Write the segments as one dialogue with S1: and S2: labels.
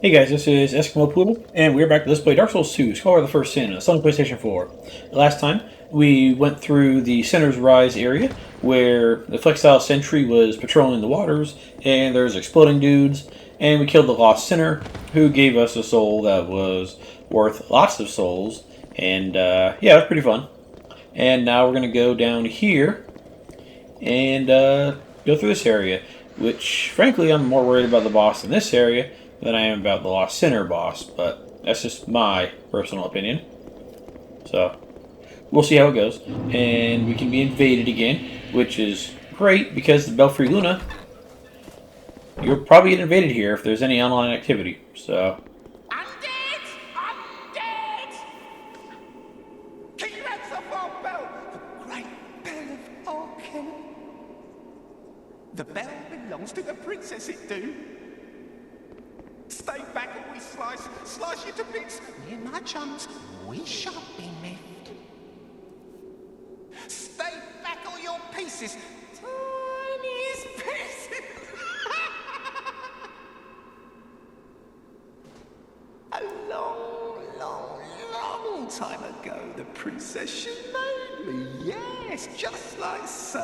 S1: Hey guys, this is Eskimo Poodle, and we're back to Let's Play Dark Souls 2, Scholar of the First Sin, it's on PlayStation 4. Last time, we went through the Sinner's Rise area, where the Flexile Sentry was patrolling the waters, and there's exploding dudes, and we killed the Lost Sinner, who gave us a soul that was worth lots of souls, and yeah, it was pretty fun. And now we're going to go down here, and go through this area, which, frankly, I'm more worried about the boss in this area than I am about the Lost Sinner boss, but that's just my personal opinion. So, we'll see how it goes. And we can be invaded again, which is great because the Belfry Luna, you'll probably get invaded here if there's any online activity. So,
S2: Undead! Undead! Keep hands off our bell! The great bell of Arkin. The bell belongs to the princess, it do. Stay back or we slice you to bits. Me and my chums, we shan't be miffed. Stay back or your pieces. Tiniest pieces. A long time ago, the princess she made me. Yes, just like so.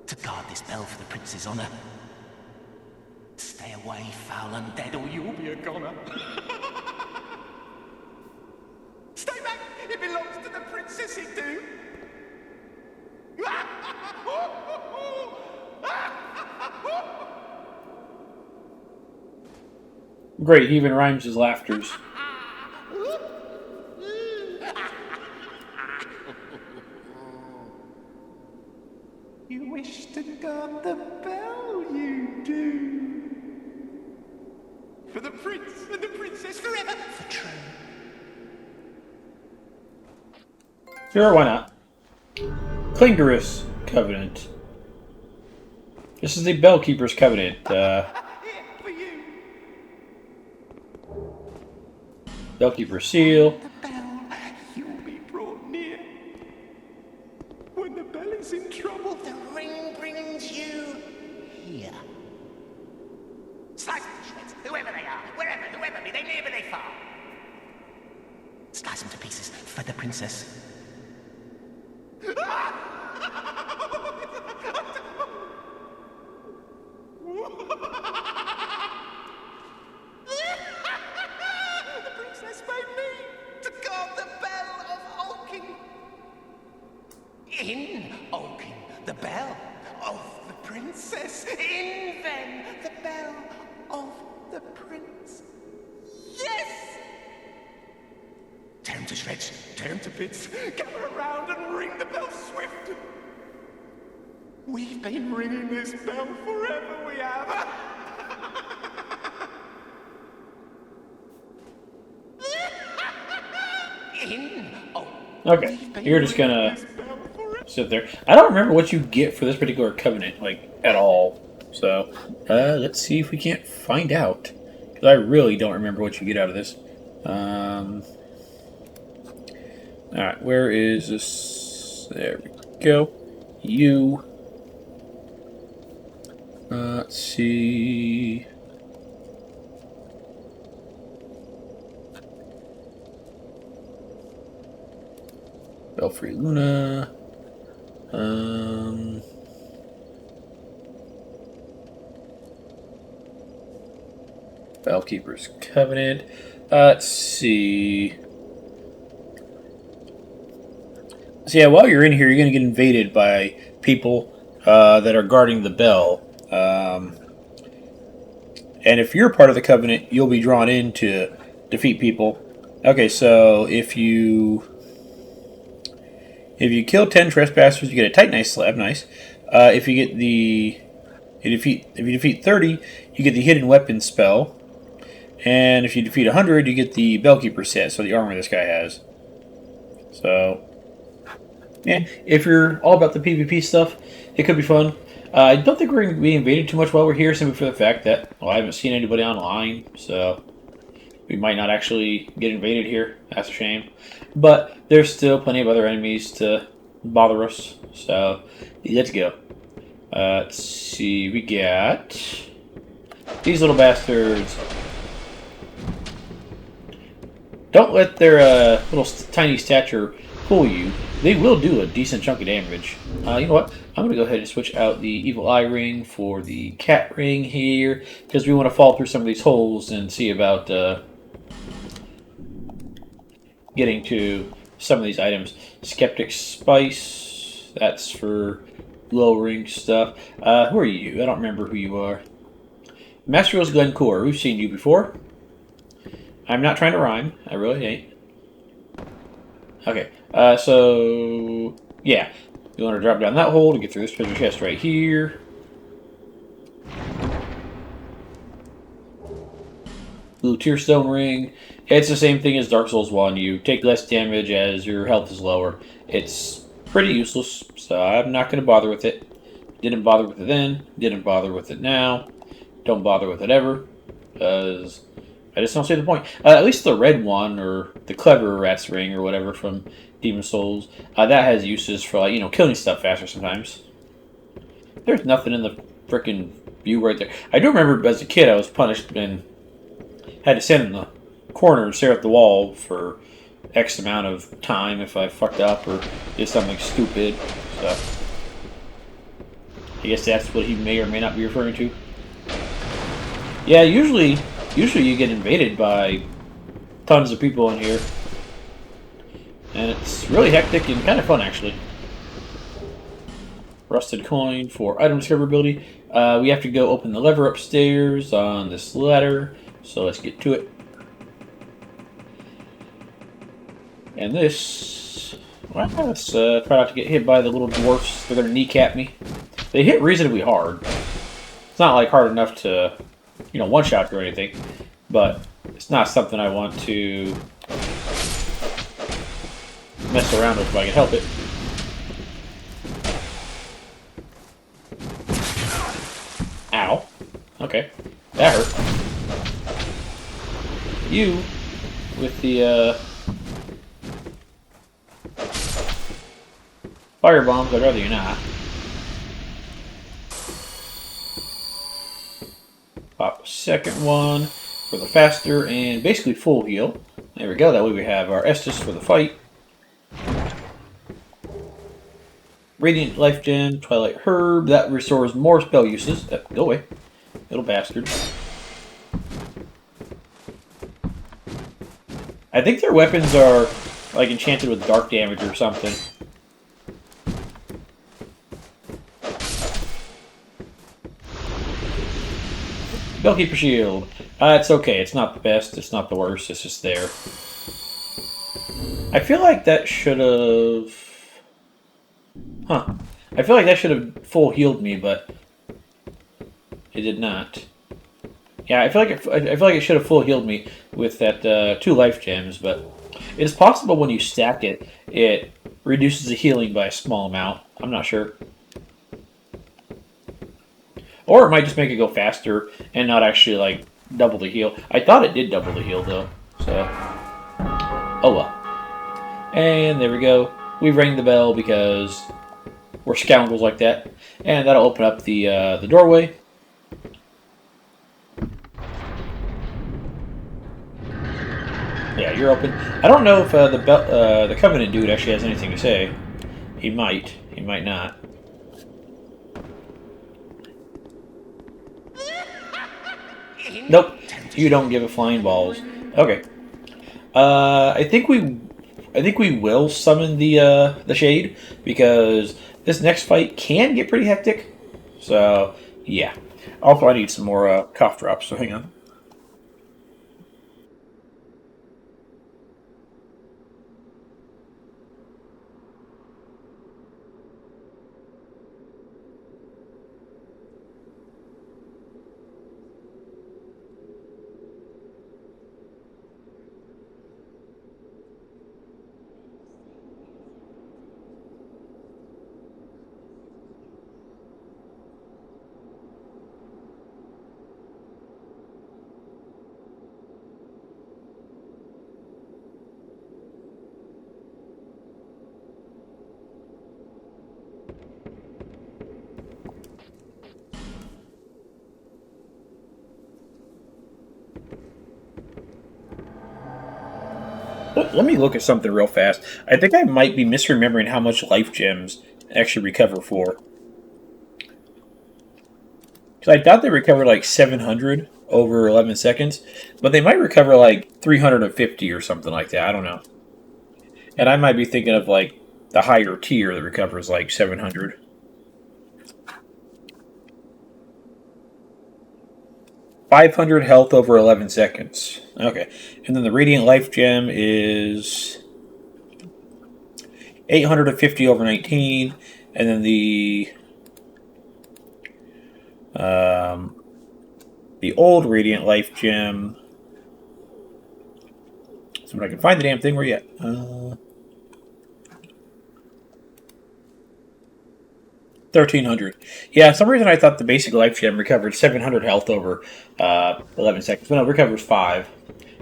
S2: To guard this bell for the prince's honor. Stay away, foul undead, or you'll be a goner. Stay back! It belongs to the princess, it do.
S1: great, he even rhymes his laughters.
S2: You wish to guard the bell, you do. For the prince and the princess forever. For true.
S1: Sure, why not? Clingerous Covenant. This is the Bellkeeper's Covenant.
S2: Here, for you.
S1: Bellkeeper Seal.
S2: The bell, you'll be brought near. When the bell is in trouble, the ring brings you here. Slice them to shreds, whoever they are, whoever be they near, but they far. Slice them to pieces for the princess. The princess made me to guard the bell of Olkin. In Olkin, the bell of the princess. In then, the bell of the prince. Yes! Tear him to shreds, tear him to bits. Gather around and ring the bell swift. We've been ringing this bell forever, we have. In. Oh.
S1: Okay, you're just gonna sit there. I don't remember what you get for this particular covenant, like, at all. So, let's see if we can't find out. Because I really don't remember what you get out of this. Alright, where is this? There we go. You. Let's see. Belfry Luna. Bellkeeper's Covenant. Let's see. So yeah, while you're in here, you're going to get invaded by people that are guarding the bell. And if you're part of the Covenant, you'll be drawn in to defeat people. Okay, so if you kill 10 trespassers, you get a Titanite slab. Nice. If you defeat 30, you get the hidden weapon spell. And if you defeat 100, you get the Bellkeeper set, so the armor this guy has. So, yeah, if you're all about the PvP stuff, it could be fun. I don't think we're going to be invaded too much while we're here, simply for the fact that, well, I haven't seen anybody online, so we might not actually get invaded here. That's a shame. But there's still plenty of other enemies to bother us, so let's go. Let's see, we got These little bastards. Don't let their little tiny stature fool you. They will do a decent chunk of damage. You know what? I'm going to go ahead and switch out the Evil Eye Ring for the Cat Ring here, because we want to fall through some of these holes and see about getting to some of these items. Skeptic Spice, that's for lowering stuff. Who are you? I don't remember who you are. Master Rose Glencore, we've seen you before. I'm not trying to rhyme. I really ain't. Okay, so yeah, you want to drop down that hole to get through this treasure chest right here. Blue Tearstone Ring. It's the same thing as Dark Souls 1. You take less damage as your health is lower. It's pretty useless, so I'm not going to bother with it. Didn't bother with it then. Didn't bother with it now. Don't bother with it ever, because I just don't see the point. At least the red one, or the Clever Rat's Ring, or whatever from Demon Souls, that has uses for, like, killing stuff faster sometimes. There's nothing in the frickin' view right there. I do remember as a kid I was punished and had to stand in the corner and stare at the wall for X amount of time if I fucked up or did something stupid. So I guess that's what he may or may not be referring to. Yeah, usually you get invaded by tons of people in here. And it's really hectic and kind of fun, actually. Rusted coin for item discoverability. We have to go open the lever upstairs on this ladder. So let's get to it. And this... Well, let's try not to get hit by the little dwarfs. They're going to kneecap me. They hit reasonably hard. It's not like hard enough to, one-shot or anything. But it's not something I want to mess around with if I can help it. Ow. Okay. That hurt. You, with the, fire bombs, I'd rather you not. Pop a second one for the faster and basically full heal. There we go, that way we have our Estus for the fight. Radiant Life Gem, Twilight Herb, that restores more spell uses. Go away, little bastard. I think their weapons are like enchanted with dark damage or something. Bellkeeper Shield. It's okay. It's not the best. It's not the worst. It's just there. I feel like that should have... Huh. I feel like that should have full healed me, but it did not. Yeah, I feel like it should have full healed me with that 2 life gems, but it is possible when you stack it, it reduces the healing by a small amount. I'm not sure. Or it might just make it go faster and not actually, like, double the heal. I thought it did double the heal, though. So, oh well. And there we go. We rang the bell because we're scoundrels like that. And that'll open up the doorway. Yeah, you're open. I don't know if the Covenant dude actually has anything to say. He might. He might not. Nope. You don't give a flying balls. Okay. I think we will summon the Shade because this next fight can get pretty hectic. So yeah. Also, I need some more cough drops. So hang on. Let me look at something real fast. I think I might be misremembering how much life gems actually recover for. Because I thought they recovered like 700 over 11 seconds, but they might recover like 350 or something like that. I don't know. And I might be thinking of like the higher tier that recovers like 700. 500 health over 11 seconds. Okay. And then the Radiant Life Gem is 850 over 19. And then the old Radiant Life Gem. So when I can find the damn thing, where you at? 1300. Yeah, for some reason I thought the basic life gem recovered 700 health over 11 seconds. But no, it recovers 5.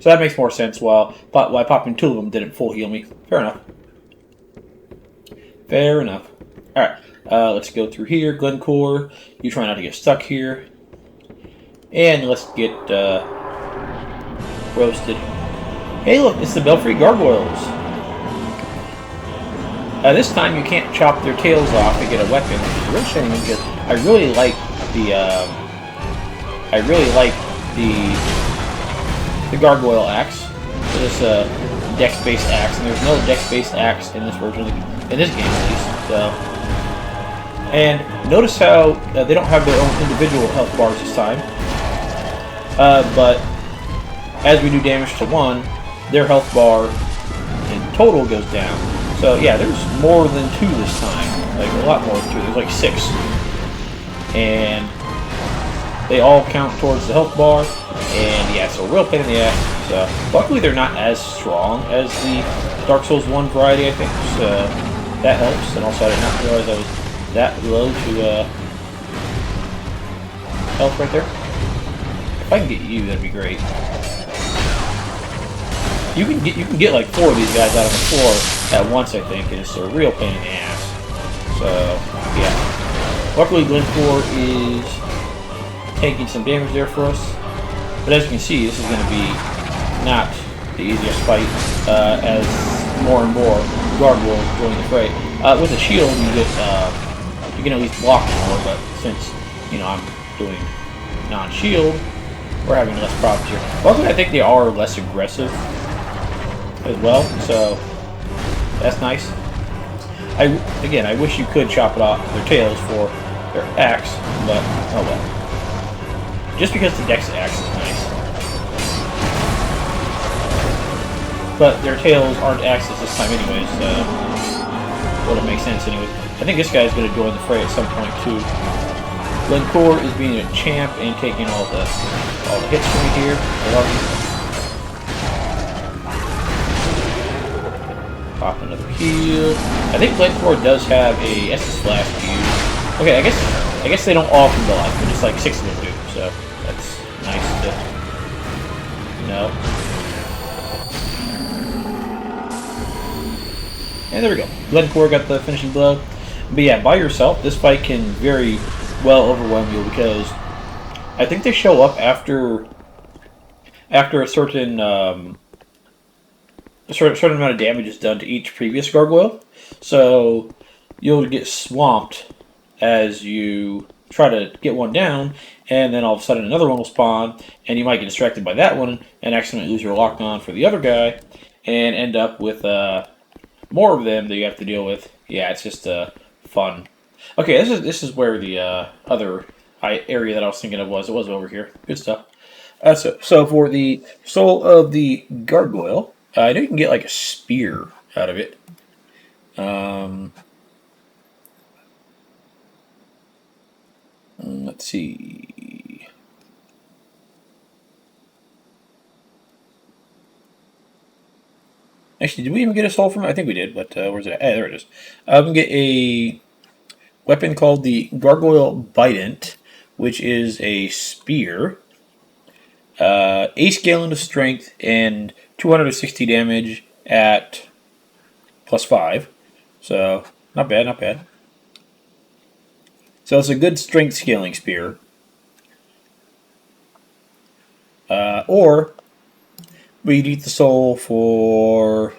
S1: So that makes more sense why popping 2 of them didn't full heal me. Fair enough. Fair enough. Alright, let's go through here. Glencore, you try not to get stuck here. And let's get roasted. Hey look, it's the Belfry Gargoyles. This time you can't chop their tails off to get a weapon, which is a real shame because I really like the gargoyle axe. This dex-based axe, and there's no dex-based axe in this version, in this game at least. So, and notice how they don't have their own individual health bars this time, but as we do damage to one, their health bar in total goes down. So yeah, there's more than 2 this time. Like a lot more than 2. There's like 6. And they all count towards the health bar. And yeah, so real pain in the ass. So luckily they're not as strong as the Dark Souls 1 variety, I think. So that helps. And also I did not realize I was that low to health right there. If I can get you, that'd be great. You can get like 4 of these guys out on the floor at once, I think, and it's a real pain in the ass. So yeah. Luckily Glencore is taking some damage there for us. But as you can see, this is going to be not the easiest fight as more and more gargoyles join the fray. With a shield, you can at least block more, but since I'm doing non-shield, we're having less problems here. Luckily, I think they are less aggressive as well, so that's nice. Again, I wish you could chop it off their tails for their axe, but oh well. Just because the dex axe is nice. But their tails aren't axes this time anyways, so wouldn't make sense anyways. I think this guy's going to join the fray at some point too. Glencore is being a champ and taking all the hits from me here. I love you. Pop another heal. I think Glencore does have a Estus Flask to use. Okay, I guess they don't all come to life, but just like 6 of them do, so that's nice to know. And there we go. Glencore got the finishing blow. But yeah, by yourself, this fight can very well overwhelm you because I think they show up after a certain certain amount of damage is done to each previous gargoyle. So you'll get swamped as you try to get one down, and then all of a sudden another one will spawn, and you might get distracted by that one and accidentally lose your lock on for the other guy, and end up with more of them that you have to deal with. Yeah, it's just fun. Okay, this is where the other area that I was thinking of was. It was over here. Good stuff. So for the soul of the gargoyle, I know you can get like a spear out of it. Let's see. Actually, did we even get a soul from it? I think we did, but where's it at? There it is. We can get a weapon called the Gargoyle Bident, which is a spear. 8 scale into strength and 260 damage at +5. So, not bad, not bad. So it's a good strength scaling spear. Or We'd eat the soul for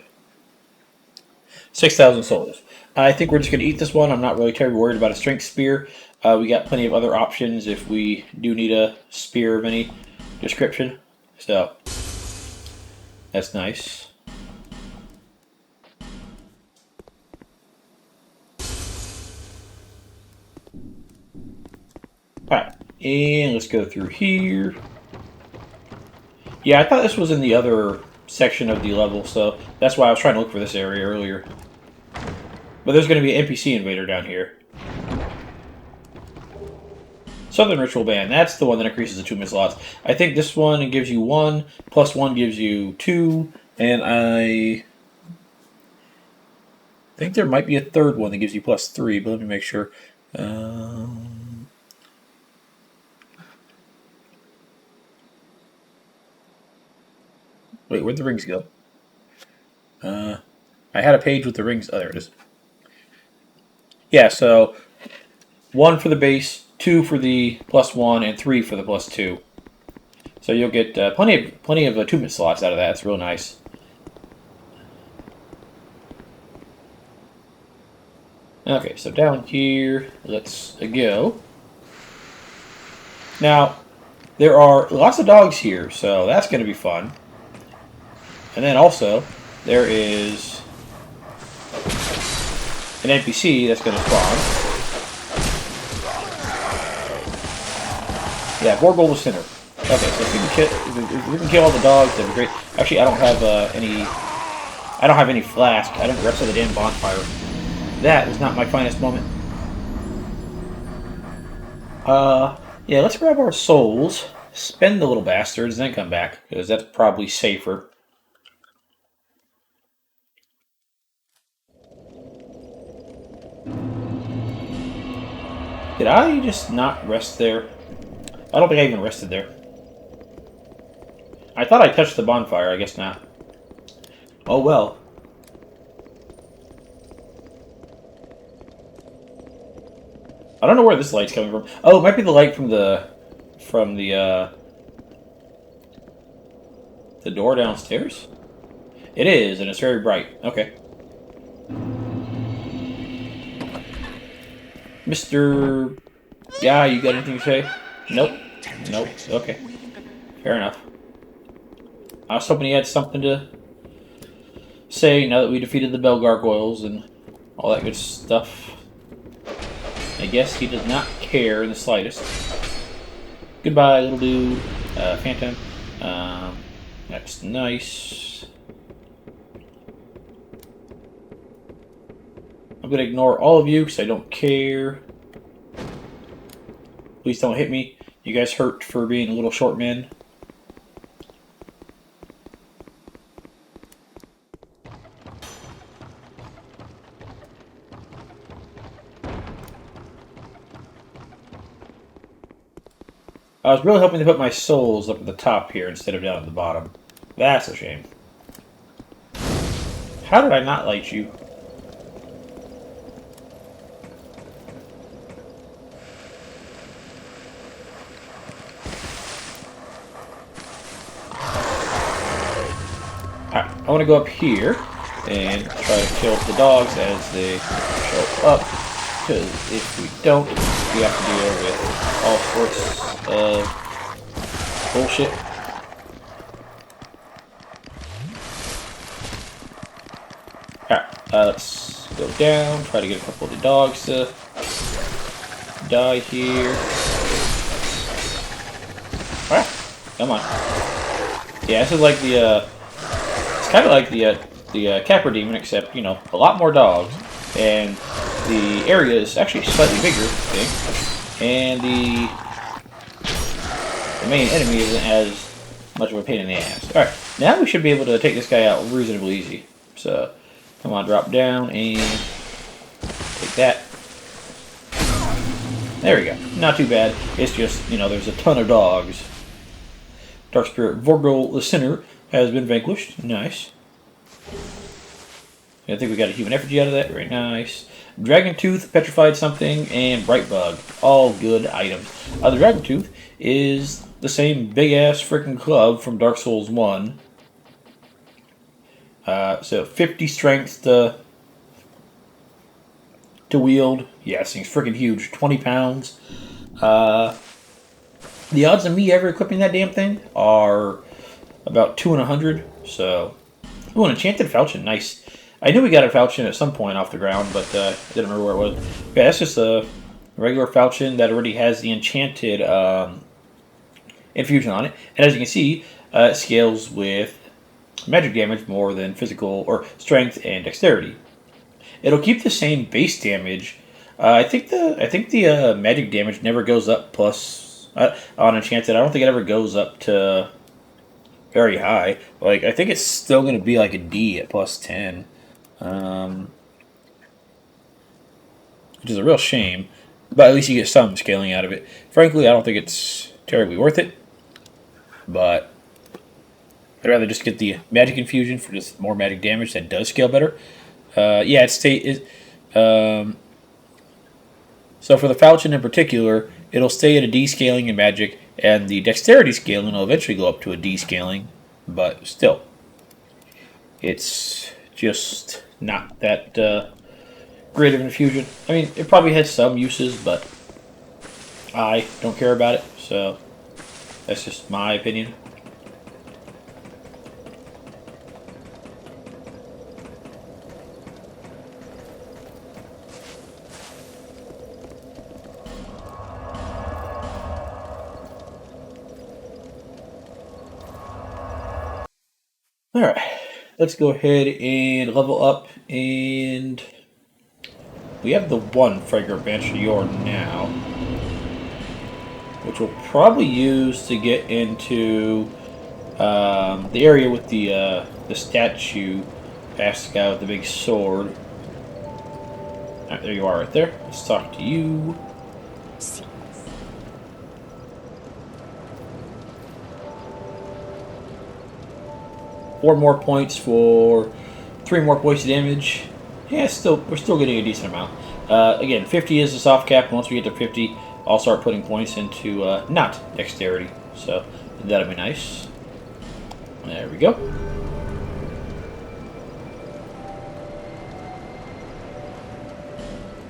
S1: 6,000 souls. I think we're just going to eat this one. I'm not really terribly worried about a strength spear. We got plenty of other options if we do need a spear of any description. So, that's nice. Alright, and let's go through here. Yeah, I thought this was in the other section of the level, so that's why I was trying to look for this area earlier. But there's going to be an NPC invader down here. Southern Ritual Band, that's the one that increases the 2 mid slots. I think this one gives you 1, plus 1 gives you 2, and I think there might be a third one that gives you plus 3, but let me make sure. Wait, where'd the rings go? I had a page with the rings. Oh, there it is. Yeah, so 1 for the base, 2 for the plus 1, and 3 for the plus 2. So you'll get plenty of 2 mid slots out of that. It's real nice. Okay, so down here, let's go. Now, there are lots of dogs here, so that's going to be fun. And then also, there is an NPC that's going to spawn. Yeah, Gargoyle the Sinner. Okay, so if we can kill all the dogs, that'd be great. Actually, I don't have any flask. I don't rest of the damn bonfire. That is not my finest moment. Yeah, let's grab our souls, spend the little bastards, and then come back, because that's probably safer. Did I just not rest there? I don't think I even rested there. I thought I touched the bonfire, I guess not. Oh well. I don't know where this light's coming from. Oh, it might be the light from the door downstairs? It is, and it's very bright. Okay. Mr. Yeah, you got anything to say? Nope. Nope. Okay. Fair enough. I was hoping he had something to say now that we defeated the Gargoyles and all that good stuff. I guess he does not care in the slightest. Goodbye, little dude. Phantom. That's nice. I'm going to ignore all of you because I don't care. Please don't hit me. You guys hurt for being a little short men. I was really hoping to put my souls up at the top here instead of down at the bottom. That's a shame. How did I not light you? Alright, I want to go up here and try to kill the dogs as they show up. Because if we don't, we have to deal with all sorts of bullshit. Alright, let's go down, try to get a couple of the dogs to die here. Alright, come on. Yeah, this is like the, it's kind of like the Capra Demon, except, you know, a lot more dogs. And the area is actually slightly bigger, I think. And the main enemy isn't as much of a pain in the ass. Alright, now we should be able to take this guy out reasonably easy. So, come on, drop down and take that. There we go. Not too bad. It's just, you know, there's a ton of dogs. Dark Spirit Vorgol the Sinner has been vanquished. Nice. I think we got a human effigy out of that. Very nice. Dragon Tooth, Petrified Something, and Bright Bug. All good items. The Dragon Tooth is the same big-ass freaking club from Dark Souls 1. So 50 strength to wield. Yeah, this thing's freaking huge. 20 pounds. The odds of me ever equipping that damn thing are about 2 in 100. So, ooh, an enchanted falchion. Nice. I knew we got a falchion at some point off the ground, but I didn't remember where it was. Yeah, that's just a regular falchion that already has the enchanted infusion on it. And as you can see, it scales with magic damage more than physical or strength and dexterity. It'll keep the same base damage. I think the magic damage never goes up plus on enchanted. I don't think it ever goes up to very high. Like I think it's still going to be like a D at plus 10, which is a real shame. But at least you get some scaling out of it. Frankly, I don't think it's terribly worth it. But I'd rather just get the magic infusion for just more magic damage that does scale better. Yeah, so for the falchion in particular, it'll stay at a D scaling in magic, and the dexterity scaling will eventually go up to a D scaling, but still, it's just not that great of an infusion. I mean, it probably has some uses, but I don't care about it, so that's just my opinion. Alright, let's go ahead and level up, and we have the one Fragrant Banshee now, which we'll probably use to get into the area with the statue, past the guy with the big sword. Alright, there you are right there. Let's talk to you. 4 more points for 3 more points of damage. Yeah, we're still getting a decent amount. Again, 50 is the soft cap. Once we get to 50, I'll start putting points into not dexterity. So that'll be nice. There we go.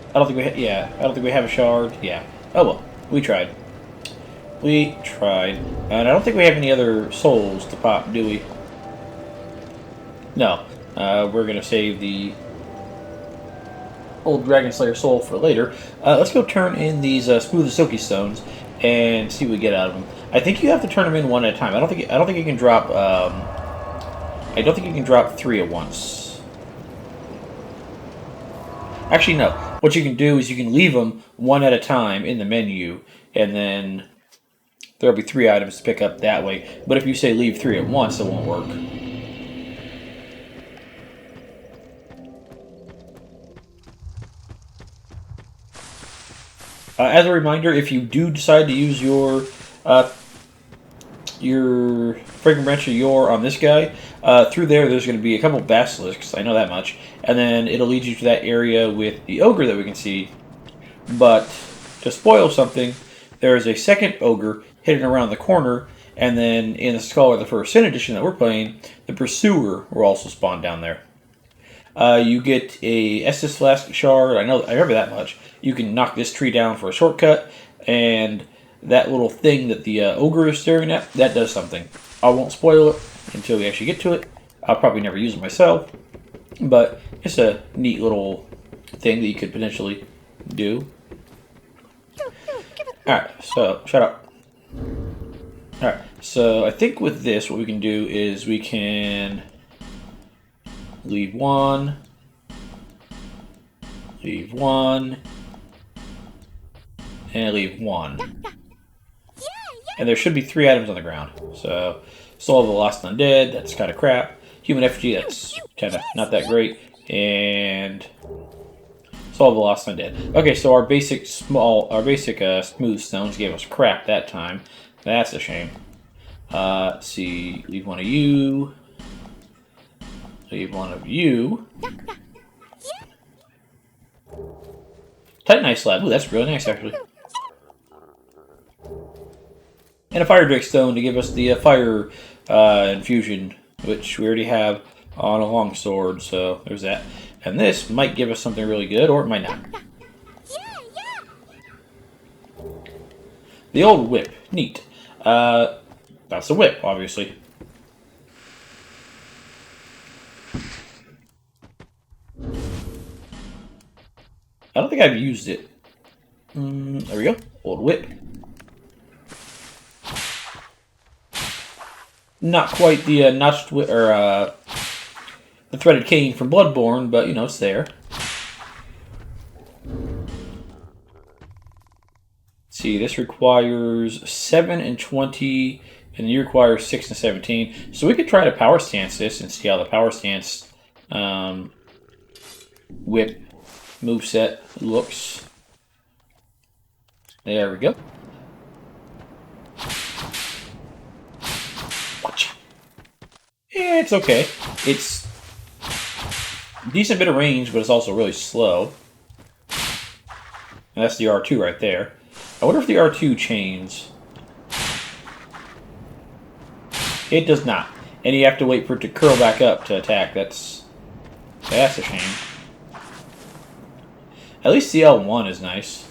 S1: I don't think we have a shard. Yeah. Oh well, we tried. And I don't think we have any other souls to pop, do we? No, we're going to save the old Dragon Slayer soul for later. Let's go turn in these smooth and silky stones and see what we get out of them. I think you have to turn them in one at a time. I don't think you can drop. I don't think you can drop 3 at once. Actually, no. What you can do is you can leave them one at a time in the menu, and then there'll be 3 items to pick up that way. But if you say leave 3 at once, it won't work. As a reminder, if you do decide to use your Fragrant Branch of Yore on this guy, through there's going to be a couple basilisks, I know that much, and then it'll lead you to that area with the ogre that we can see. But to spoil something, there is a second ogre hidden around the corner, and then in the Scholar of the First Sin edition that we're playing, the Pursuer will also spawn down there. You get a Estus Flask shard. I remember that much. You can knock this tree down for a shortcut, and that little thing that the ogre is staring at, that does something. I won't spoil it until we actually get to it. I'll probably never use it myself, but it's a neat little thing that you could potentially do. Alright, so shut up. Alright, so I think with this, what we can do is we can leave 1, leave 1, and leave 1. And there should be 3 items on the ground. So, Soul of the Lost Undead, that's kind of crap. Human Effigy, that's kind of not that great. And Soul of the Lost Undead. Okay, so our basic smooth stones gave us crap that time. That's a shame. Let's see, leave 1 of you. Leave 1 of you. Titanite slab. Ooh, that's really nice, actually. And a fire drake stone to give us the fire infusion, which we already have on a longsword, so there's that. And this might give us something really good, or it might not. The old whip. Neat. That's a whip, obviously. I don't think I've used it. There we go. Old whip. Not quite the notched whip, or the threaded cane from Bloodborne, but you know, it's there. See, this requires 7 and 20, and you require 6 and 17. So we could try to power stance this and see how the power stance whip moveset looks. There we go. Yeah, it's okay. It's a decent bit of range, but it's also really slow. And that's the R2 right there. I wonder if the R2 chains. It does not. And you have to wait for it to curl back up to attack. That's a shame. At least the L1 is nice.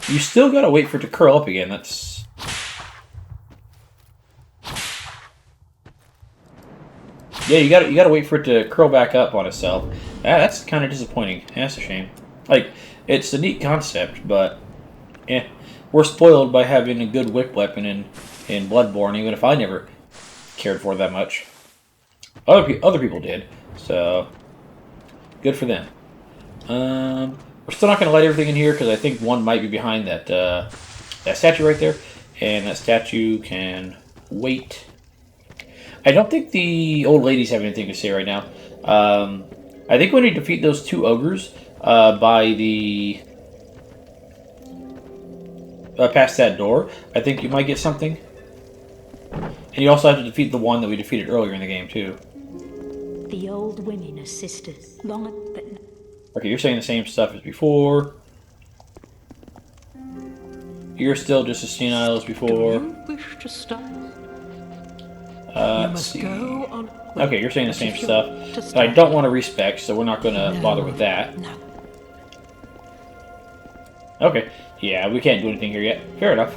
S1: You still gotta wait for it to curl up again. That's... Yeah, you gotta wait for it to curl back up on itself. That's kind of disappointing. That's a shame. Like, it's a neat concept, but we're spoiled by having a good whip weapon in Bloodborne, even if I never cared for it that much. Other people did, so good for them. We're still not going to light everything in here because I think one might be behind that that statue right there, and that statue can wait. I don't think the old ladies have anything to say right now. I think when you defeat those two ogres by the past that door, I think you might get something. And you also have to defeat the one that we defeated earlier in the game too.
S3: The old women are sisters, long but.
S1: Okay, you're saying the same stuff as before. You're still just as senile as before.
S3: Do you wish to stop?
S1: Let's see. Okay, you're saying the same stuff. But I don't want to respec, so we're not going to bother with that.
S3: No.
S1: Okay, yeah, we can't do anything here yet. Fair enough.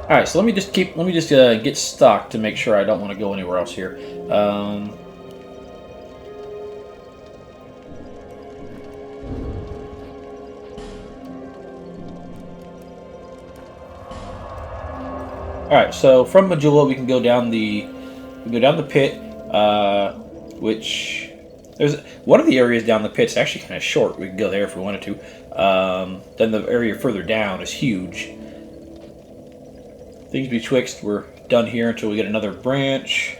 S1: All right, so let me just get stuck to make sure I don't want to go anywhere else here. All right, so from Majula we can go down the pit, which there's one of the areas down the pit's actually kind of short. We can go there if we wanted to. Then the area further down is huge. Things Betwixt, we're done here until we get another branch.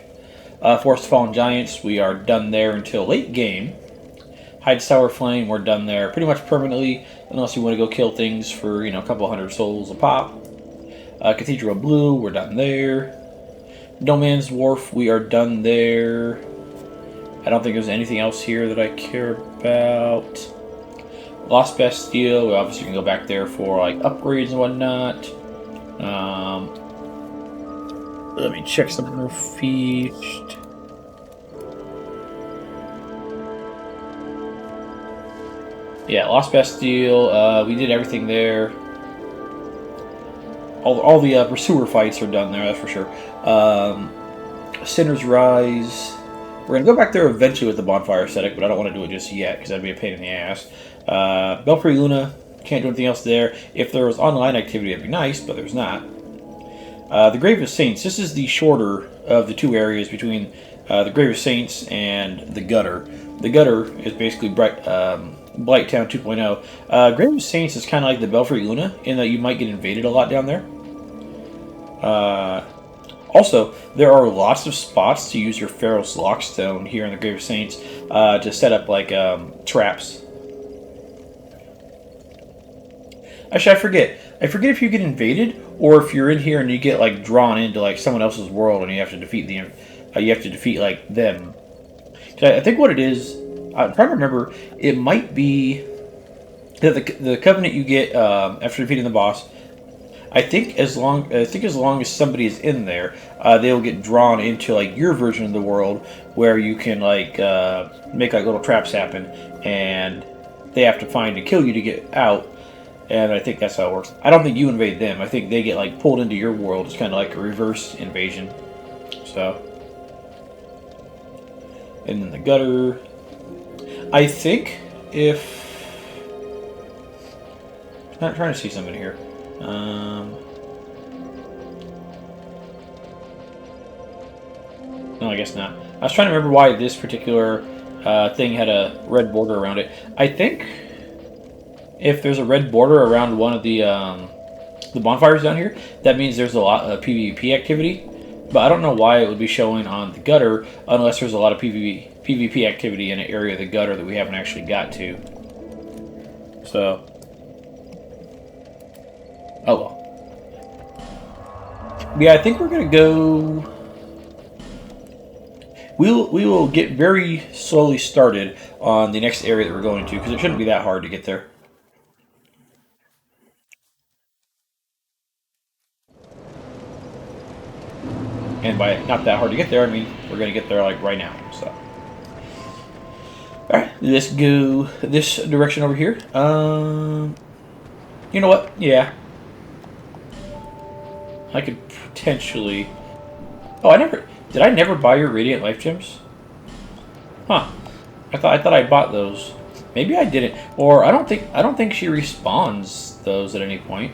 S1: Forest of Fallen Giants, we are done there until late game. Hyde's Tower Flame, we're done there pretty much permanently, unless you want to go kill things for, you know, a couple hundred souls a pop. Cathedral of Blue, we're done there. No Man's Wharf, we are done there. I don't think there's anything else here that I care about. Lost Bastille, we obviously can go back there for like upgrades and whatnot. Let me check some more feast. Yeah, Lost Bastille, we did everything there. All the pursuer fights are done there, that's for sure. Sinner's Rise. We're going to go back there eventually with the bonfire aesthetic, but I don't want to do it just yet because that'd be a pain in the ass. Belfry Luna, can't do anything else there. If there was online activity, that'd be nice, but there's not. The Grave of Saints. This is the shorter of the two areas between the Grave of Saints and the Gutter. The Gutter is basically Blighttown 2.0. Grave of Saints is kind of like the Belfry Luna in that you might get invaded a lot down there. Also, there are lots of spots to use your Pharaoh's Lockstone here in the Grave of Saints to set up like traps. Actually, I forget if you get invaded or if you're in here and you get like drawn into like someone else's world and you have to defeat like them. I think what it is, I'm trying to remember. It might be that the covenant you get after defeating the boss. I think as long as somebody is in there, they will get drawn into like your version of the world where you can like make like little traps happen, and they have to find and kill you to get out. And I think that's how it works. I don't think you invade them. I think they get like pulled into your world. It's kind of like a reverse invasion. So, and then the gutter. I think if I'm not trying to see something here. No, I guess not. I was trying to remember why this particular thing had a red border around it. I think if there's a red border around one of the bonfires down here, that means there's a lot of PvP activity. But I don't know why it would be showing on the gutter unless there's a lot of PvP activity in an area of the gutter that we haven't actually got to. So, oh well. Yeah, I think we're gonna go. We will get very slowly started on the next area that we're going to because it shouldn't be that hard to get there. And by not that hard to get there, I mean we're gonna get there like right now. So, all right, let's go this direction over here. You know what? Yeah, I could potentially. Oh, I never buy your radiant life gems. Huh? I thought I bought those. Maybe I didn't, or I don't think she respawns those at any point.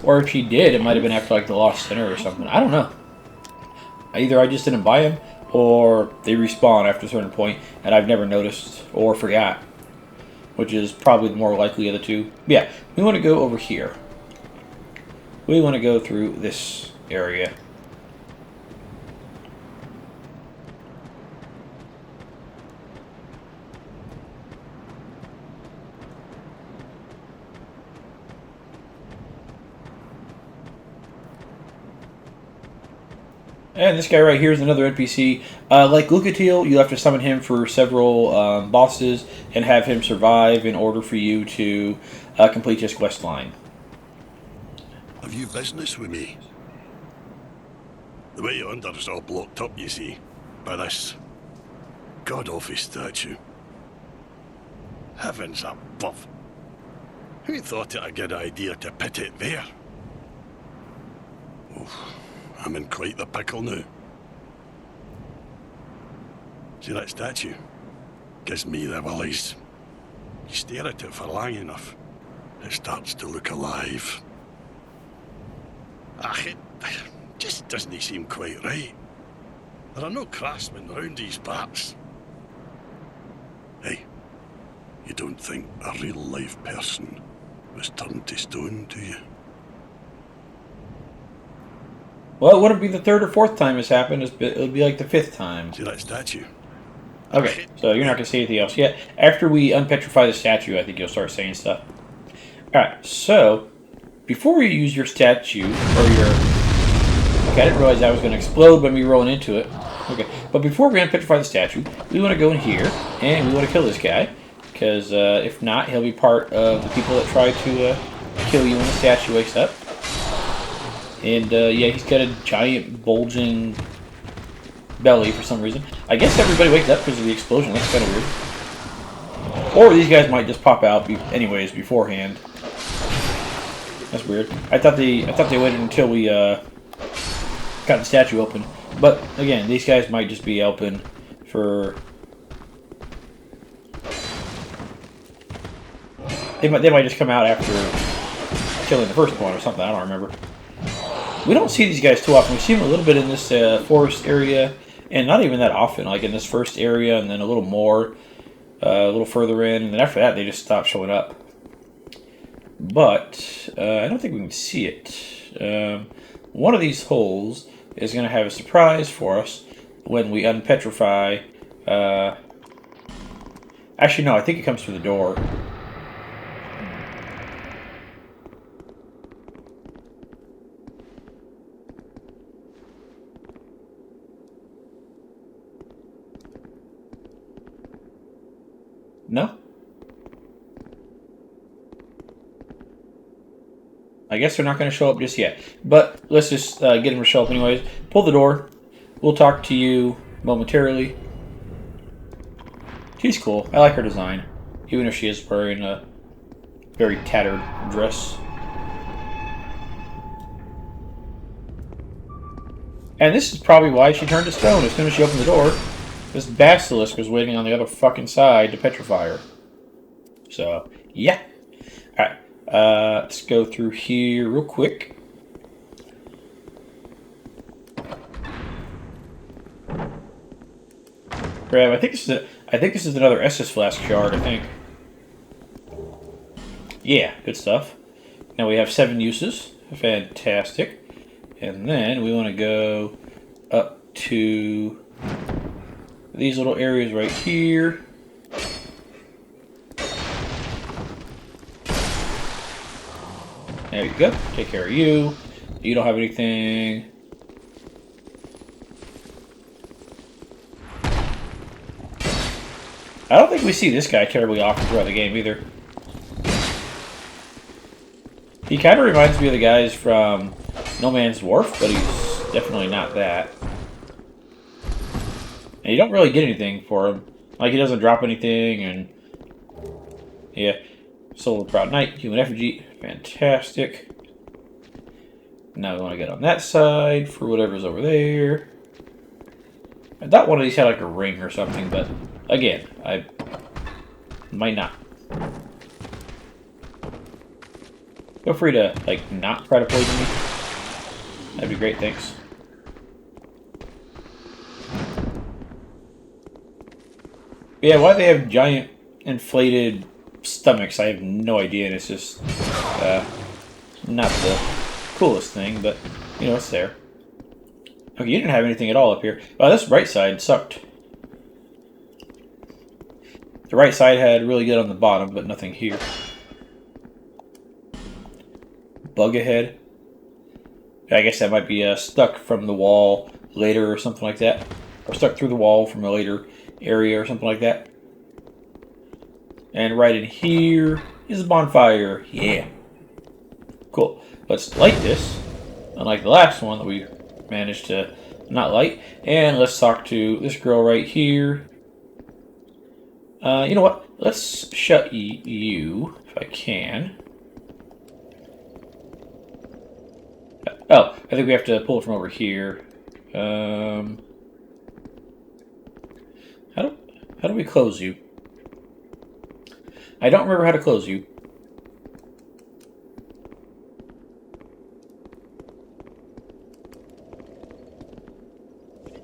S1: Or if she did, it might have been after like the Lost Center or something. I don't know. Either I just didn't buy them, or they respawn after a certain point, and I've never noticed or forgot. Which is probably the more likely of the two. But yeah, we want to go over here. We want to go through this area. And this guy right here is another NPC. Like Lucatiel, you have to summon him for several bosses and have him survive in order for you to complete his quest line.
S4: Have you business with me? The way you're under is all blocked up, you see, by this god-awful statue. Heavens above! Who thought it a good idea to put it there? Oof. I'm in quite the pickle now. See that statue? Gives me the willies. You stare at it for long enough, it starts to look alive. It just doesn't seem quite right. There are no craftsmen round these parts. Hey, you don't think a real-life person was turned to stone, do you?
S1: Well, it wouldn't be the third or fourth time this happened. It would be like the fifth time.
S4: See that statue?
S1: Okay, so you're not going to say anything else yet. After we unpetrify the statue, I think you'll start saying stuff. Alright, so before you use your statue, or your... Okay, I didn't realize that was going to explode when we were rolling into it. Okay, but before we unpetrify the statue, we want to go in here, and we want to kill this guy. Because if not, he'll be part of the people that try to kill you when the statue wakes up. And yeah, he's got a giant bulging belly for some reason. I guess everybody wakes up because of the explosion. That's kind of weird. Or these guys might just pop out anyways beforehand. That's weird. I thought they waited until we got the statue open. But again, these guys might just be open for. They might just come out after killing the first one or something. I don't remember. We don't see these guys too often. We see them a little bit in this forest area, and not even that often. Like in this first area, and then a little more, a little further in, and then after that, they just stop showing up. But I don't think we can see it. One of these holes is going to have a surprise for us when we unpetrify. Actually, no. I think it comes through the door. No? I guess they're not going to show up just yet. But let's just get them to show up anyways. Pull the door. We'll talk to you momentarily. She's cool. I like her design. Even if she is wearing a very tattered dress. And this is probably why she turned to stone as soon as she opened the door. This basilisk was waiting on the other fucking side to petrify her. So, yeah. Alright. Let's go through here real quick. Grab. I think this is another Estus flask shard. I think. Yeah, good stuff. Now we have 7 uses. Fantastic. And then we want to go up to these little areas right here. There you go. Take care of you. You don't have anything. I don't think we see this guy terribly often throughout the game either. He kind of reminds me of the guys from No Man's Wharf, but he's definitely not that. And you don't really get anything for him. Like, he doesn't drop anything, and... yeah. Soul of the Proud Knight, Human Effigy. Fantastic. Now we want to get on that side for whatever's over there. I thought one of these had like a ring or something, but again, I might not. Feel free to, like, not try to poison me. That'd be great, thanks. Yeah, why they have giant inflated stomachs, I have no idea, and it's just not the coolest thing, but, you know, it's there. Okay, you didn't have anything at all up here. Wow, this right side sucked. The right side had really good on the bottom, but nothing here. Bug ahead. I guess that might be stuck from the wall later or something like that. Or stuck through the wall from a later area or something like that. And right in here is a bonfire. Yeah. Cool. Let's light this. Unlike the last one that we managed to not light. And let's talk to this girl right here. You know what? Let's shut you if I can. Oh, I think we have to pull it from over here. How do we close you? I don't remember how to close you.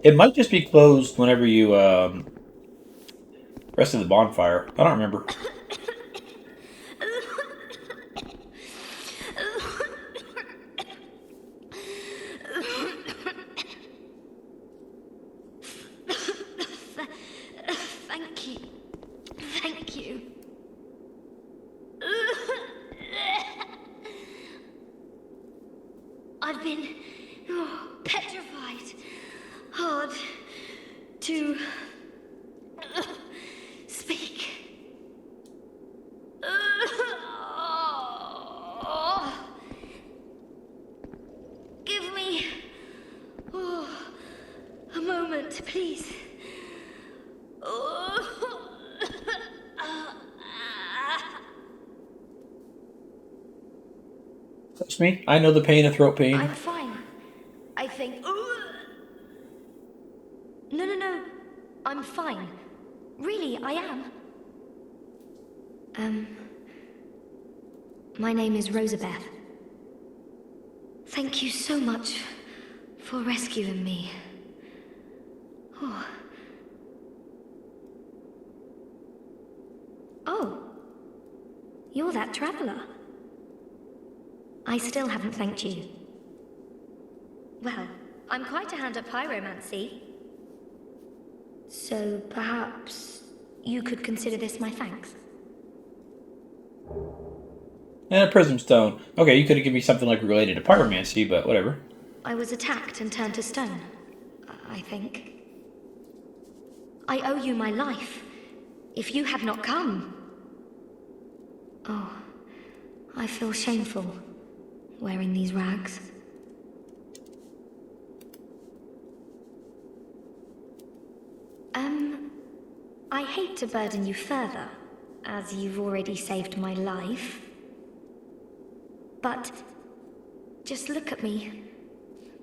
S1: It might just be closed whenever you rest of the bonfire. I don't remember.
S3: Thank you. I've been petrified. Hard to speak. Give me a moment, please.
S1: Trust me, I know the pain of throat pain.
S3: I'm fine. I think. No. I'm fine. Really, I am. My name is Rosabeth. Thank you so much for rescuing me. Oh. You're that traveler. I still haven't thanked you. Well, I'm quite a hand at pyromancy. So perhaps you could consider this my thanks.
S1: And a prism stone. Okay, you could have given me something like related to pyromancy, but whatever.
S3: I was attacked and turned to stone, I think. I owe you my life. If you had not come... Oh, I feel shameful. wearing these rags. I hate to burden you further, as you've already saved my life. But just look at me.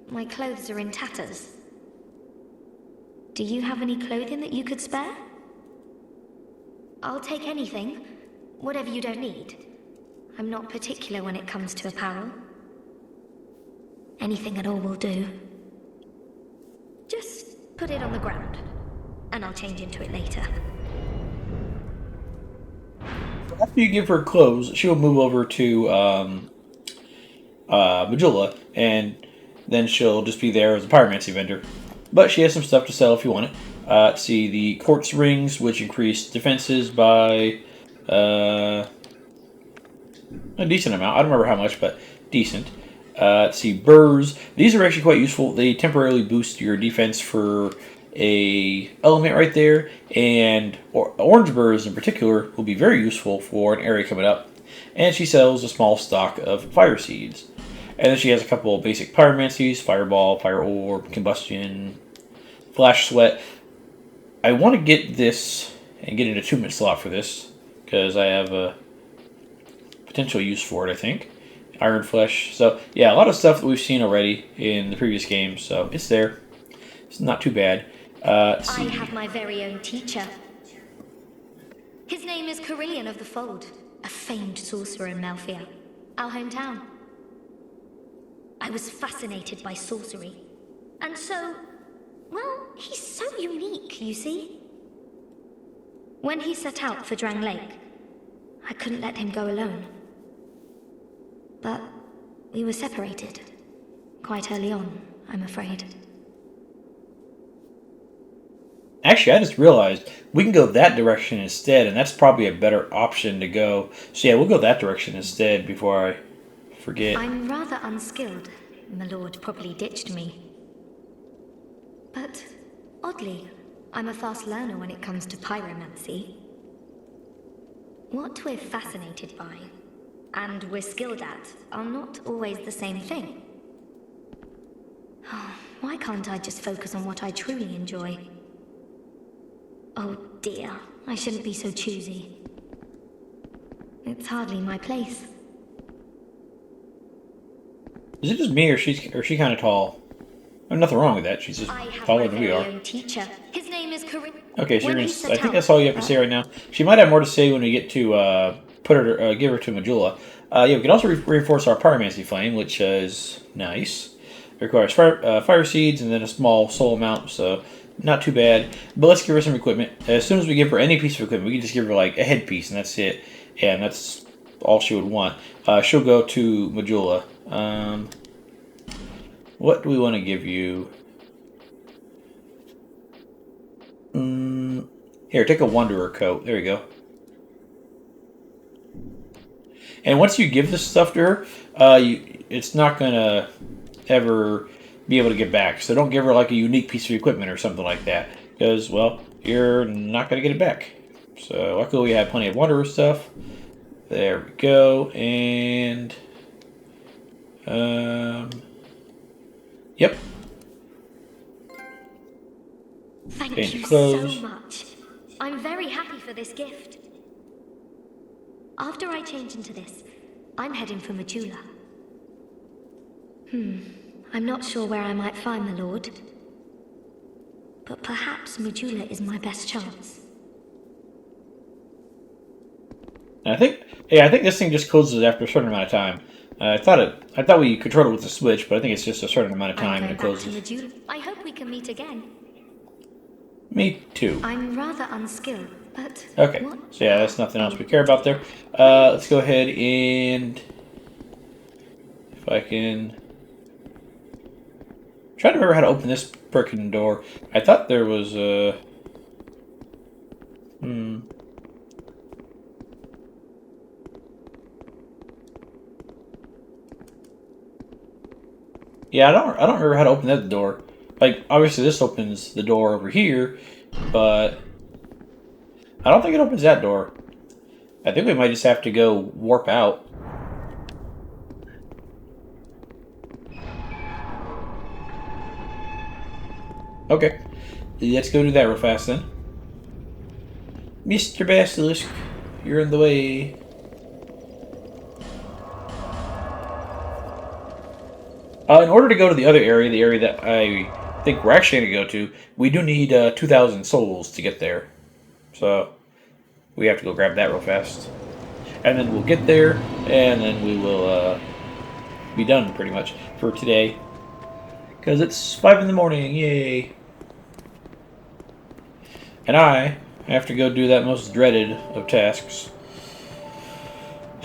S3: My clothes are in tatters. Do you have any clothing that you could spare? I'll take anything, whatever you don't need. I'm not particular when it comes to apparel. Anything at all will do. Just put it on the ground, and I'll change into it later.
S1: After you give her clothes, she'll move over to Majula, and then she'll just be there as a pyromancy vendor. But she has some stuff to sell if you want it. Let's see, the quartz rings, which increase defenses by a decent amount. I don't remember how much, but decent. Let's see, burrs. These are actually quite useful. They temporarily boost your defense for a element right there, and orange burrs in particular will be very useful for an area coming up. And she sells a small stock of fire seeds. And then she has a couple of basic pyromancies: fireball, fire orb, combustion, flash sweat. I want to get this and get an attunement slot for this because I have a potential use for it, I think. Iron flesh. So yeah, a lot of stuff that we've seen already in the previous games, so it's there. It's not too bad.
S3: I have my very own teacher. His name is Carillion of the Fold, a famed sorcerer in Melfia, our hometown. I was fascinated by sorcery, and so, well, he's so unique, you see. When he set out for Drang Lake, I couldn't let him go alone. But we were separated, quite early on, I'm afraid.
S1: Actually, I just realized we can go that direction instead, and that's probably a better option to go. So yeah, we'll go that direction instead before I forget.
S3: I'm rather unskilled. My lord probably ditched me. But, oddly, I'm a fast learner when it comes to pyromancy. What we're fascinated by, and we're skilled at, are not always the same thing. Why can't I just focus on what I truly enjoy? Oh dear, I shouldn't be so choosy. It's hardly my place.
S1: Is it just me, or is she kind of tall? There's nothing wrong with that. She's just taller than we are.
S3: Teacher. His name is
S1: Okay, so I think that's all you have to say right now. She might have more to say when we get to give her to Majula. Yeah, we can also reinforce our pyromancy flame, which is nice. It requires fire seeds and then a small soul amount, so not too bad. But let's give her some equipment. As soon as we give her any piece of equipment, we can just give her like a headpiece, and that's it. And that's all she would want. She'll go to Majula. What do we want to give you? Here, take a Wanderer coat. There you go. And once you give this stuff to her, it's not going to ever be able to get back. So don't give her like a unique piece of equipment or something like that. Because, well, you're not going to get it back. So luckily we have plenty of Wanderer stuff. There we go. And... yep.
S3: Thank
S1: Change
S3: you
S1: clothes.
S3: so much. I'm very happy for this gift. After I change into this, I'm heading for Majula. I'm not sure where I might find the Lord. But perhaps Majula is my best chance.
S1: I think this thing just closes after a certain amount of time. I thought we controlled it with the switch, but I think it's just a certain amount of time and it closes.
S3: I hope we can meet again.
S1: Me too.
S3: I'm rather unskilled, but...
S1: Okay, so yeah, that's nothing else we care about there. Let's go ahead and... if I can... try to remember how to open this frickin' door. I thought there was a... Yeah, I don't remember how to open that door. Like, obviously this opens the door over here, but I don't think it opens that door. I think we might just have to go warp out. Okay. Let's go do that real fast then. Mr. Basilisk, you're in the way. In order to go to the other area, the area that I think we're actually going to go to, we do need 2,000 souls to get there. So, we have to go grab that real fast. And then we'll get there, and then we will be done pretty much for today. Because it's 5 in the morning, yay! And I have to go do that most dreaded of tasks.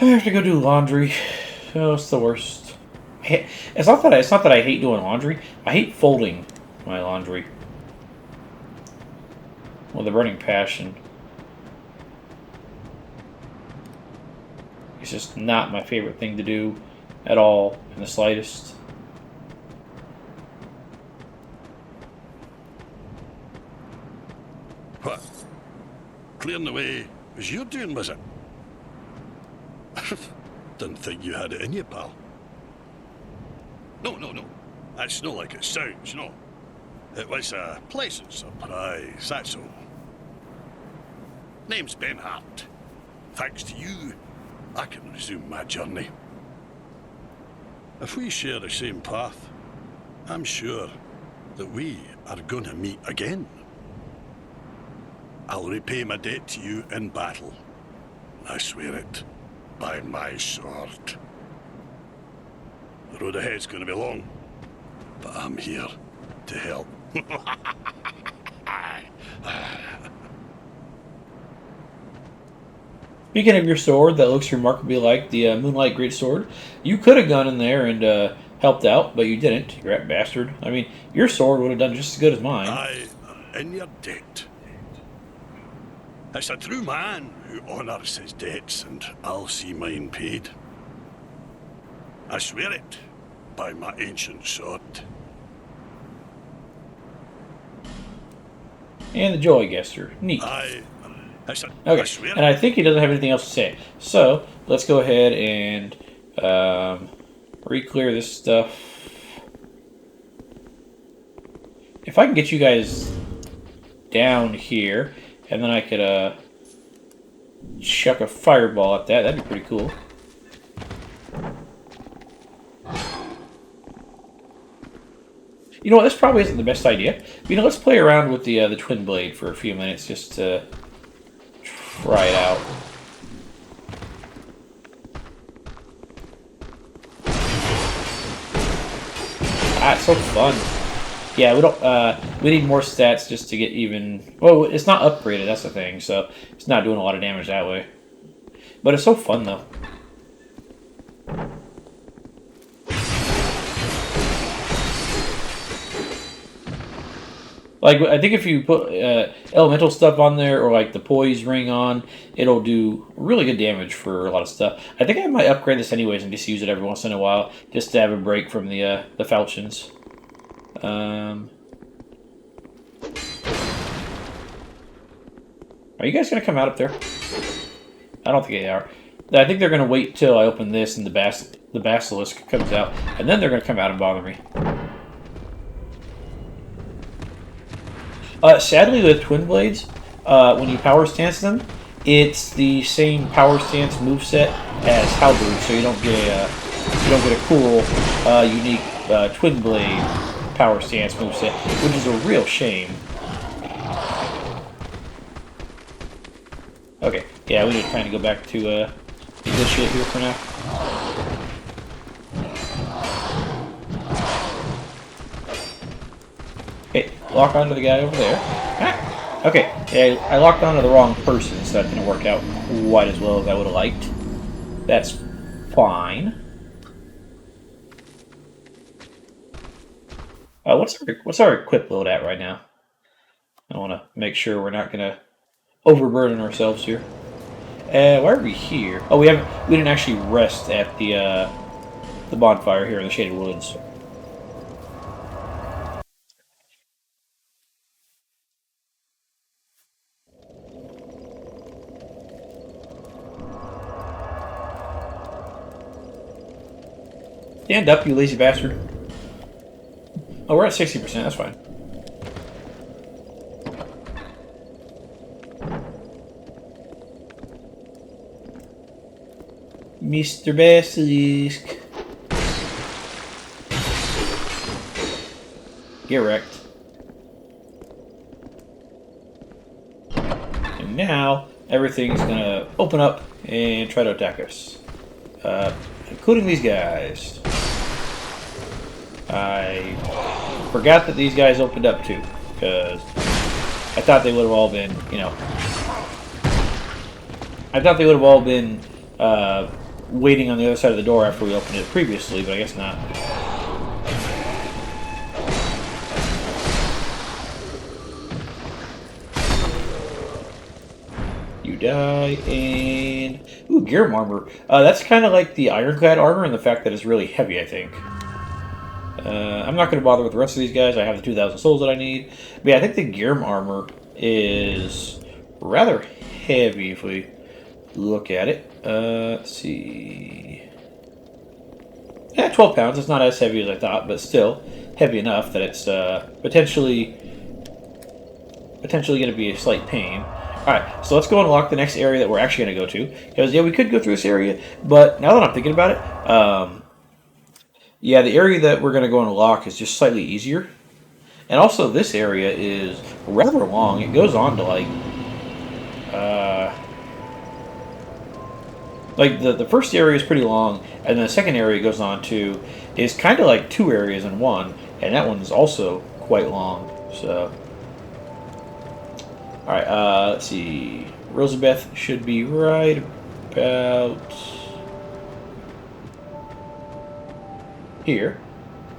S1: I have to go do laundry. Oh, it's the worst. It's not that I hate doing laundry. I hate folding my laundry with a burning passion. It's just not my favorite thing to do at all, in the slightest.
S4: What? Clearing the way was you doing, was it? Didn't think you had it in you, pal. No. That's not like it sounds, no. It was a pleasant surprise, that's all. Name's Ben Hart. Thanks to you, I can resume my journey. If we share the same path, I'm sure that we are going to meet again. I'll repay my debt to you in battle. I swear it, by my sword. The road ahead's going to be long, but I'm here to help.
S1: Speaking of your sword that looks remarkably like the Moonlight Greatsword, you could have gone in there and helped out, but you didn't, you rat bastard. I mean, your sword would have done just as good as mine.
S4: I am in your debt. It's a true man who honours his debts, and I'll see mine paid. I swear it by my ancient sword.
S1: And the Joy Guesser. Neat.
S4: I
S1: Okay,
S4: swear
S1: and I think he doesn't have anything else to say. So, let's go ahead and re-clear this stuff. If I can get you guys down here, and then I could chuck a fireball at that, that'd be pretty cool. You know what, this probably isn't the best idea. You know, let's play around with the twin blade for a few minutes just to try it out. Ah, it's so fun. Yeah, we don't. We need more stats just to get even. Well, it's not upgraded. That's the thing. So it's not doing a lot of damage that way. But it's so fun though. Like, I think if you put elemental stuff on there, or like the poise ring on, it'll do really good damage for a lot of stuff. I think I might upgrade this anyways and just use it every once in a while, just to have a break from the falchions. Are you guys gonna come out up there? I don't think they are. I think they're gonna wait till I open this and the basilisk comes out, and then they're gonna come out and bother me. Sadly, with twin blades, when you power stance them, it's the same power stance moveset as halberd, so you don't get a cool, unique twin blade power stance moveset, which is a real shame. Okay, yeah, we need to kind of go back to the good shit here for now. Okay, lock onto the guy over there. Ah, okay, yeah, I locked onto the wrong person, so that didn't work out quite as well as I would have liked. That's fine. What's our equip load at right now? I want to make sure we're not going to overburden ourselves here. Why are we here? Oh, we didn't actually rest at the bonfire here in the Shaded Woods. Stand up, you lazy bastard. Oh, we're at 60%, that's fine. Mr. Basilisk. Get wrecked. And now, everything's gonna open up and try to attack us. Including these guys. I forgot that these guys opened up too, because I thought they would have all been, you know... I thought they would have all been waiting on the other side of the door after we opened it previously, but I guess not. You die, and... Ooh, gear armor. That's kind of like the ironclad armor in the fact that it's really heavy, I think. I'm not going to bother with the rest of these guys. I have the 2,000 souls that I need. But yeah, I think the gear armor is rather heavy if we look at it. Let's see. Yeah, 12 pounds. It's not as heavy as I thought, but still heavy enough that it's potentially going to be a slight pain. Alright, so let's go unlock the next area that we're actually going to go to. Because, yeah, we could go through this area, but now that I'm thinking about it, yeah, the area that we're going to go and unlock is just slightly easier. And also, this area is rather long. It goes on to, like the first area is pretty long, and then the second area goes on to is kind of like two areas in one, and that one's also quite long. So, all right, let's see. Rosabeth should be right about here.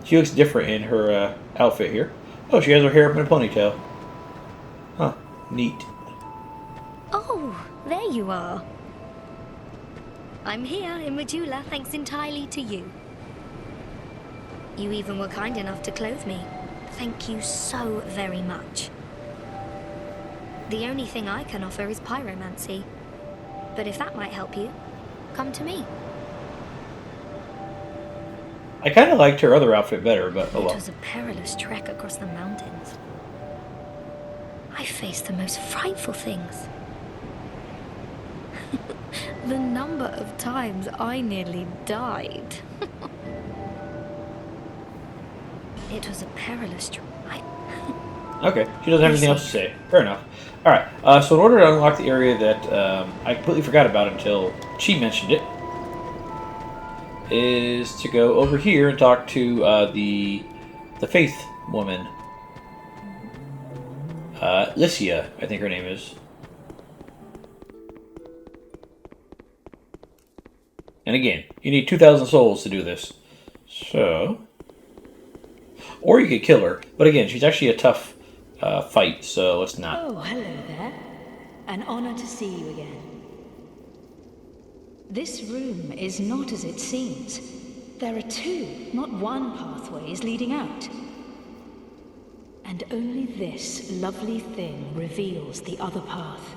S1: She looks different in her outfit here. Oh, she has her hair up in a ponytail. Huh, neat.
S3: Oh, there you are. I'm here in Majula thanks entirely to you. You even were kind enough to clothe me. Thank you so very much. The only thing I can offer is pyromancy. But if that might help you, come to me.
S1: I kind of liked her other outfit better, but oh well.
S3: It was a perilous trek across the mountains. I faced the most frightful things. The number of times I nearly died. It was a perilous trek.
S1: Okay, she doesn't have anything else to say. Fair enough. Alright, so in order to unlock the area that I completely forgot about until she mentioned it, is to go over here and talk to the Faith woman. Lycia, I think her name is. And again, you need 2,000 souls to do this. So... Or you could kill her. But again, she's actually a tough fight, so let's not.
S5: Oh, hello there. An honor to see you again. This room is not as it seems. There are two, not one pathways leading out. And only this lovely thing reveals the other path.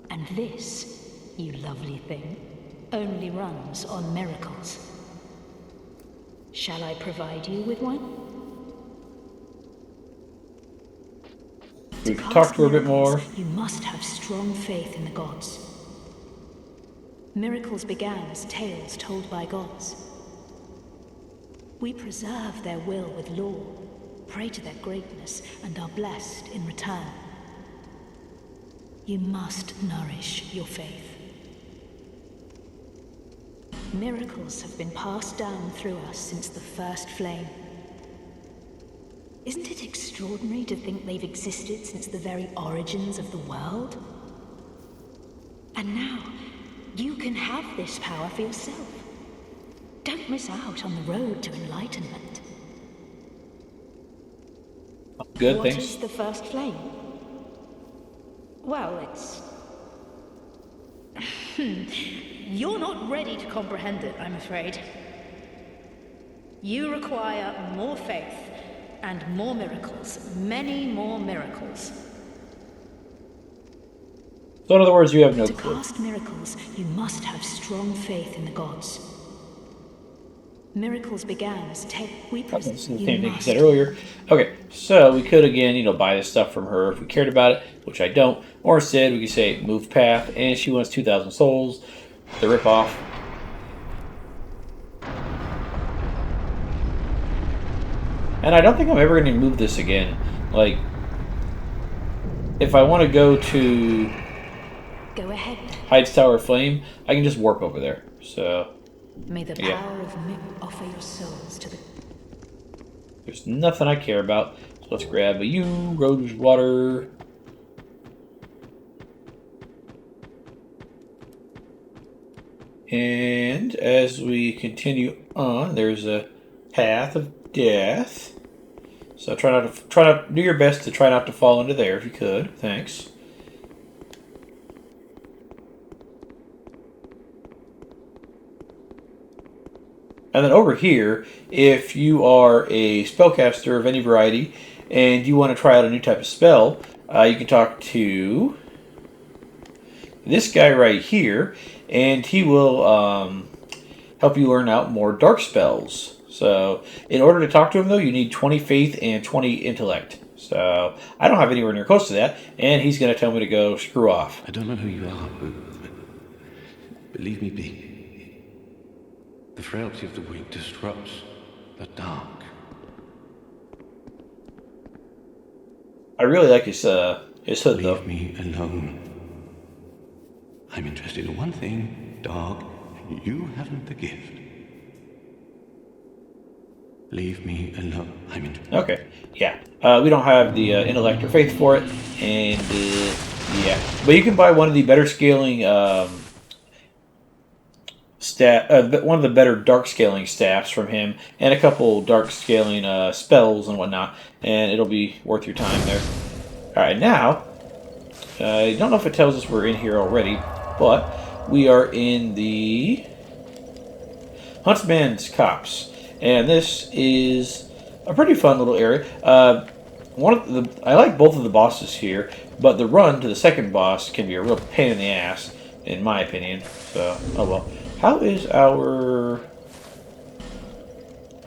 S5: And this, you lovely thing, only runs on miracles. Shall I provide you with one?
S1: We can talk to her a bit more.
S5: You must have strong faith in the gods. Miracles began as tales told by gods. We preserve their will with law, pray to their greatness, and are blessed in return. You must nourish your faith. Miracles have been passed down through us since the first flame. Isn't it extraordinary to think they've existed since the very origins of the world? And now, you can have this power for yourself. Don't miss out on the road to enlightenment.
S1: Good,
S5: What
S1: thanks.
S5: is the first flame? Well, it's... You're not ready to comprehend it, I'm afraid. You require more faith and more miracles, many more miracles.
S1: So in other words, you have no
S5: To
S1: clue.
S5: cast miracles, you must have strong faith in the gods. Miracles began as
S1: That's the same thing you said earlier. Okay, so we could again, buy this stuff from her if we cared about it, which I don't. Or instead, we could say move path, and she wants 2,000 souls. the rip-off. And I don't think I'm ever going to move this again. Like, if I want to go to
S5: Go ahead.
S1: Hyde's Tower of Flame, I can just warp over there. So,
S5: May the
S1: yeah.
S5: power of Mip offer your souls to the...
S1: There's nothing I care about. So let's grab a U, rose water. And as we continue on, there's a path of death. So try not to do your best to try not to fall into there if you could. Thanks. And then over here, if you are a spellcaster of any variety and you want to try out a new type of spell, you can talk to this guy right here, and he will help you learn out more dark spells. So, in order to talk to him, though, you need 20 faith and 20 intellect. So, I don't have anywhere near close to that, and he's going to tell me to go screw off.
S6: I don't know who you are, but leave me be. The frailty of the weak disrupts the dark.
S1: I really like his hood, though.
S6: Leave me alone. I'm interested in one thing, dog. You haven't the gift. Leave me alone. I'm interested.
S1: Okay, yeah. We don't have the intellect or faith for it, and yeah. But you can buy one of the better scaling one of the better dark scaling staffs from him, and a couple dark scaling spells and whatnot, and it'll be worth your time there. Alright, now, I don't know if it tells us we're in here already, but we are in the Huntsman's Copse, and this is a pretty fun little area. I like both of the bosses here, but the run to the second boss can be a real pain in the ass, in my opinion. So, oh well. How is our...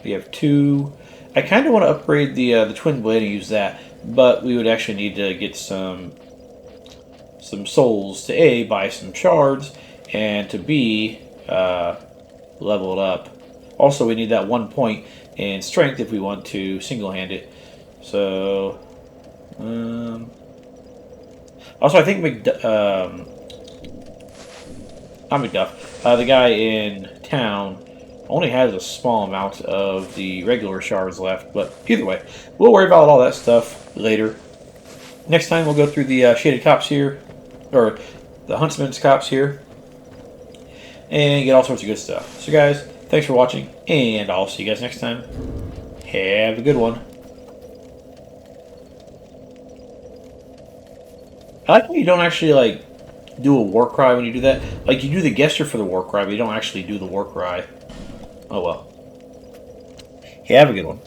S1: We have 2. I kind of want to upgrade the Twin Blade and use that, but we would actually need to get some souls to A, buy some shards, and to B, level it up. Also, we need that 1 point in strength if we want to single-hand it. So, also I think not Macduff. The guy in town only has a small amount of the regular shards left, but either way, we'll worry about all that stuff later. Next time we'll go through the Shaded Copse here, or the Huntsman's Copse here, and get all sorts of good stuff. So guys, thanks for watching, and I'll see you guys next time. Have a good one. I like how you don't actually, like, do a war cry when you do that. Like, you do the gesture for the war cry, but you don't actually do the war cry. Oh well. Have a good one.